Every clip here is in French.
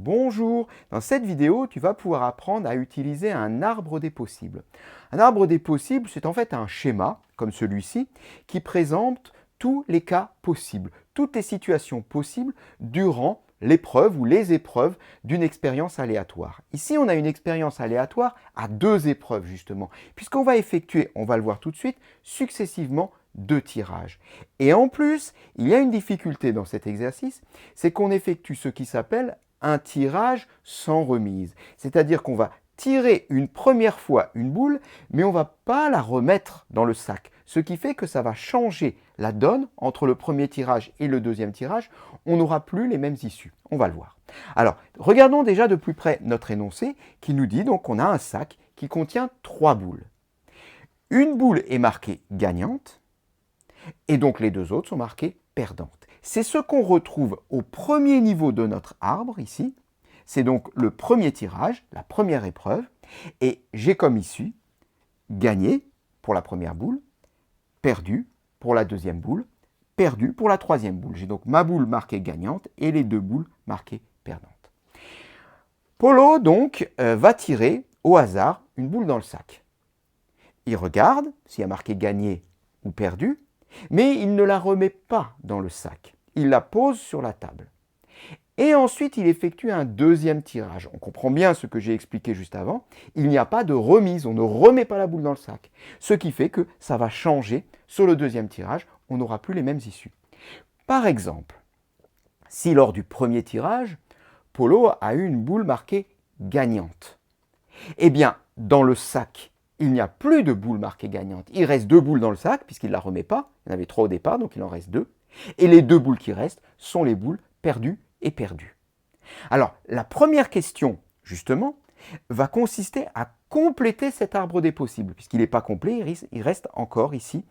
Bonjour, dans cette vidéo, tu vas pouvoir apprendre à utiliser un arbre des possibles. Un arbre des possibles, c'est en fait un schéma, comme celui-ci, qui présente tous les cas possibles, toutes les situations possibles durant l'épreuve ou les épreuves d'une expérience aléatoire. Ici, on a une expérience aléatoire à deux épreuves, justement, puisqu'on va effectuer, on va le voir tout de suite, successivement deux tirages. Et en plus, il y a une difficulté dans cet exercice, c'est qu'on effectue ce qui s'appelle un tirage sans remise. C'est-à-dire qu'on va tirer une première fois une boule, mais on ne va pas la remettre dans le sac. Ce qui fait que ça va changer la donne entre le premier tirage et le deuxième tirage. On n'aura plus les mêmes issues. On va le voir. Alors, regardons déjà de plus près notre énoncé qui nous dit donc qu'on a un sac qui contient 3 boules. Une boule est marquée gagnante et donc les deux autres sont marquées perdantes. C'est ce qu'on retrouve au premier niveau de notre arbre, ici. C'est donc le premier tirage, la première épreuve. Et j'ai comme issue gagné pour la première boule, perdu pour la deuxième boule, perdu pour la troisième boule. J'ai donc ma boule marquée gagnante et les deux boules marquées perdantes. Polo, donc, va tirer au hasard une boule dans le sac. Il regarde s'il y a marqué gagné ou perdu, mais il ne la remet pas dans le sac. Il la pose sur la table. Et ensuite, il effectue un deuxième tirage. On comprend bien ce que j'ai expliqué juste avant. Il n'y a pas de remise, on ne remet pas la boule dans le sac. Ce qui fait que ça va changer sur le deuxième tirage, on n'aura plus les mêmes issues. Par exemple, si lors du premier tirage, Polo a eu une boule marquée gagnante, eh bien, dans le sac, il n'y a plus de boule marquée gagnante. Il reste 2 boules dans le sac, puisqu'il ne la remet pas. Il y en avait 3 au départ, donc il en reste 2. Et les 2 boules qui restent sont les boules perdues et perdues. Alors, la première question, justement, va consister à compléter cet arbre des possibles. Puisqu'il n'est pas complet, il reste encore ici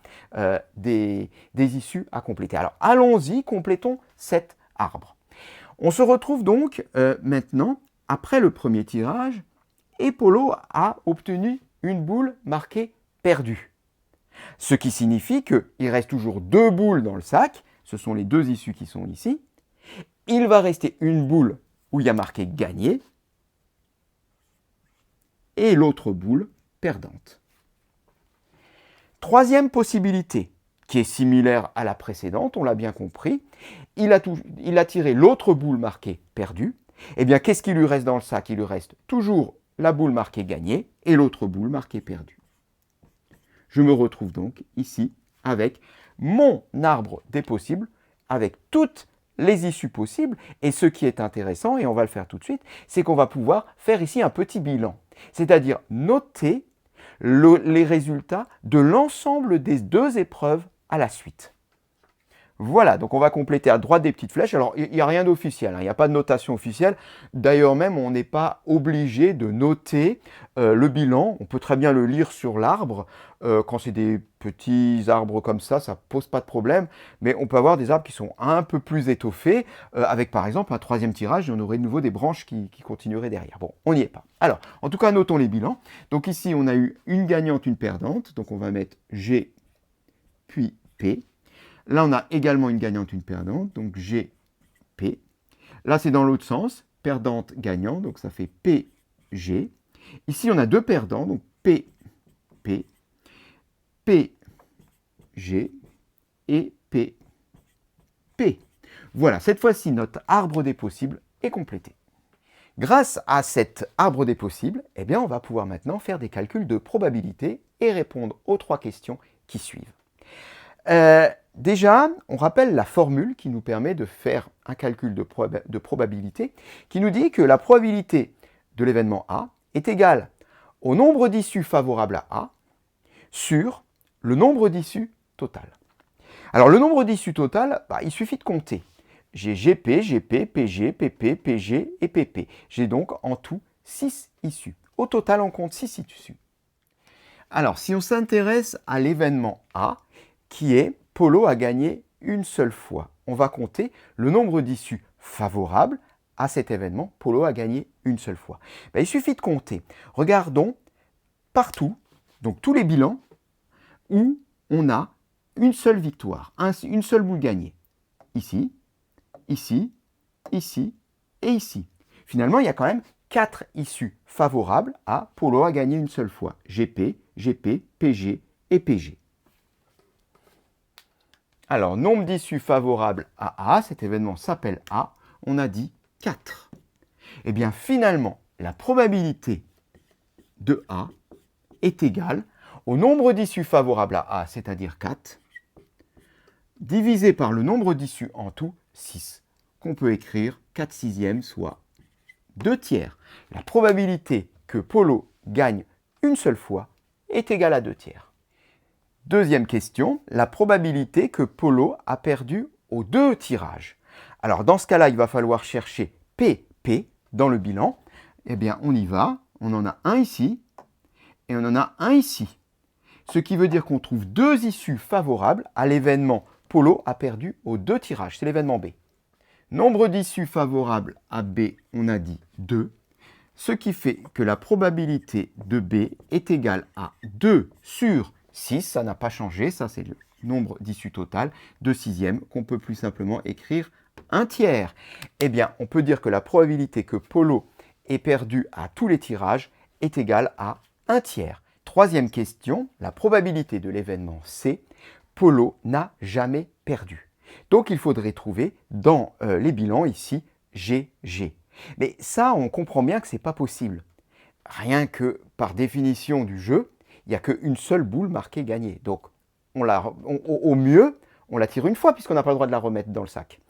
des issues à compléter. Alors, allons-y, complétons cet arbre. On se retrouve donc maintenant, après le premier tirage, et Polo a obtenu une boule marquée perdue. Ce qui signifie qu'il reste toujours 2 boules dans le sac, ce sont les 2 issues qui sont ici. Il va rester une boule où il y a marqué gagné et l'autre boule perdante. Troisième possibilité, qui est similaire à la précédente, on l'a bien compris, il a tiré l'autre boule marquée perdue. Eh bien, qu'est-ce qui lui reste dans le sac? Il lui reste toujours la boule marquée gagnée et l'autre boule marquée perdue. Je me retrouve donc ici avec mon arbre des possibles, avec toutes les issues possibles. Et ce qui est intéressant, et on va le faire tout de suite, c'est qu'on va pouvoir faire ici un petit bilan. C'est-à-dire noter les résultats de l'ensemble des 2 épreuves à la suite. Voilà, donc on va compléter à droite des petites flèches. Alors, il n'y a rien d'officiel, il n'y a pas de notation officielle. D'ailleurs même, on n'est pas obligé de noter le bilan. On peut très bien le lire sur l'arbre. Quand c'est des petits arbres comme ça ne pose pas de problème. Mais on peut avoir des arbres qui sont un peu plus étoffés, avec par exemple un 3e tirage, et on aurait de nouveau des branches qui continueraient derrière. Bon, on n'y est pas. Alors, en tout cas, notons les bilans. Donc ici, on a eu une gagnante, une perdante. Donc on va mettre G, puis P. Là, on a également une gagnante, une perdante, donc G, P. Là, c'est dans l'autre sens, perdante, gagnant, donc ça fait P, G. Ici, on a 2 perdants, donc P, P, P, G et P, P. Voilà, cette fois-ci, notre arbre des possibles est complété. Grâce à cet arbre des possibles, eh bien, on va pouvoir maintenant faire des calculs de probabilité et répondre aux 3 questions qui suivent. Déjà, on rappelle la formule qui nous permet de faire un calcul de probabilité, qui nous dit que la probabilité de l'événement A est égale au nombre d'issues favorables à A sur le nombre d'issues total. Alors le nombre d'issues total, il suffit de compter. J'ai GP, GP, PG, PP, PG et PP. J'ai donc en tout 6 issues. Au total, on compte 6 issues. Alors, si on s'intéresse à l'événement A, qui est Polo a gagné une seule fois. On va compter le nombre d'issues favorables à cet événement. Polo a gagné une seule fois. Il suffit de compter. Regardons partout, donc tous les bilans, où on a une seule victoire, une seule boule gagnée. Ici, ici, ici et ici. Finalement, il y a quand même 4 issues favorables à Polo a gagné une seule fois. GP, GP, PG et PG. Alors, nombre d'issues favorables à A, cet événement s'appelle A, on a dit 4. Eh bien, finalement, la probabilité de A est égale au nombre d'issues favorables à A, c'est-à-dire 4, divisé par le nombre d'issues en tout, 6, qu'on peut écrire 4 sixièmes, soit 2 tiers. La probabilité que Polo gagne une seule fois est égale à 2 tiers. Deuxième question, la probabilité que Polo a perdu aux 2 tirages. Alors dans ce cas-là, il va falloir chercher PP dans le bilan. Eh bien, on y va. On en a un ici et on en a un ici. Ce qui veut dire qu'on trouve 2 issues favorables à l'événement Polo a perdu aux 2 tirages. C'est l'événement B. Nombre d'issues favorables à B, on a dit 2. Ce qui fait que la probabilité de B est égale à 2 sur 6. Ça n'a pas changé. Ça, c'est le nombre d'issues total, 2 sixièmes, qu'on peut plus simplement écrire 1 tiers. Eh bien, on peut dire que la probabilité que Polo ait perdu à tous les tirages est égale à 1 tiers. Troisième question, la probabilité de l'événement C, Polo n'a jamais perdu. Donc, il faudrait trouver dans les bilans ici GG. Mais ça, on comprend bien que ce n'est pas possible. Rien que par définition du jeu, il n'y a qu'une seule boule marquée gagnée. Donc, au mieux, on la tire une fois puisqu'on n'a pas le droit de la remettre dans le sac.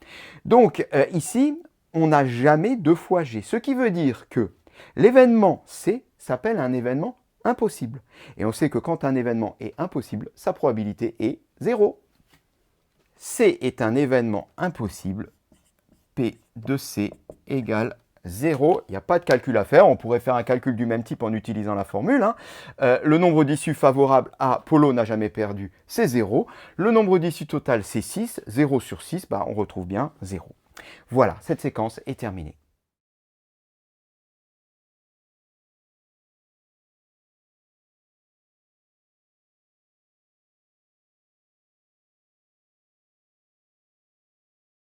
Donc, ici, on n'a jamais 2 fois G. Ce qui veut dire que l'événement C s'appelle un événement impossible. Et on sait que quand un événement est impossible, sa probabilité est 0. C est un événement impossible. P de C égale 0. Il n'y a pas de calcul à faire. On pourrait faire un calcul du même type en utilisant la formule. Le nombre d'issues favorables à Polo n'a jamais perdu, c'est 0. Le nombre d'issues total, c'est 6. 0 sur 6, on retrouve bien 0. Voilà, cette séquence est terminée.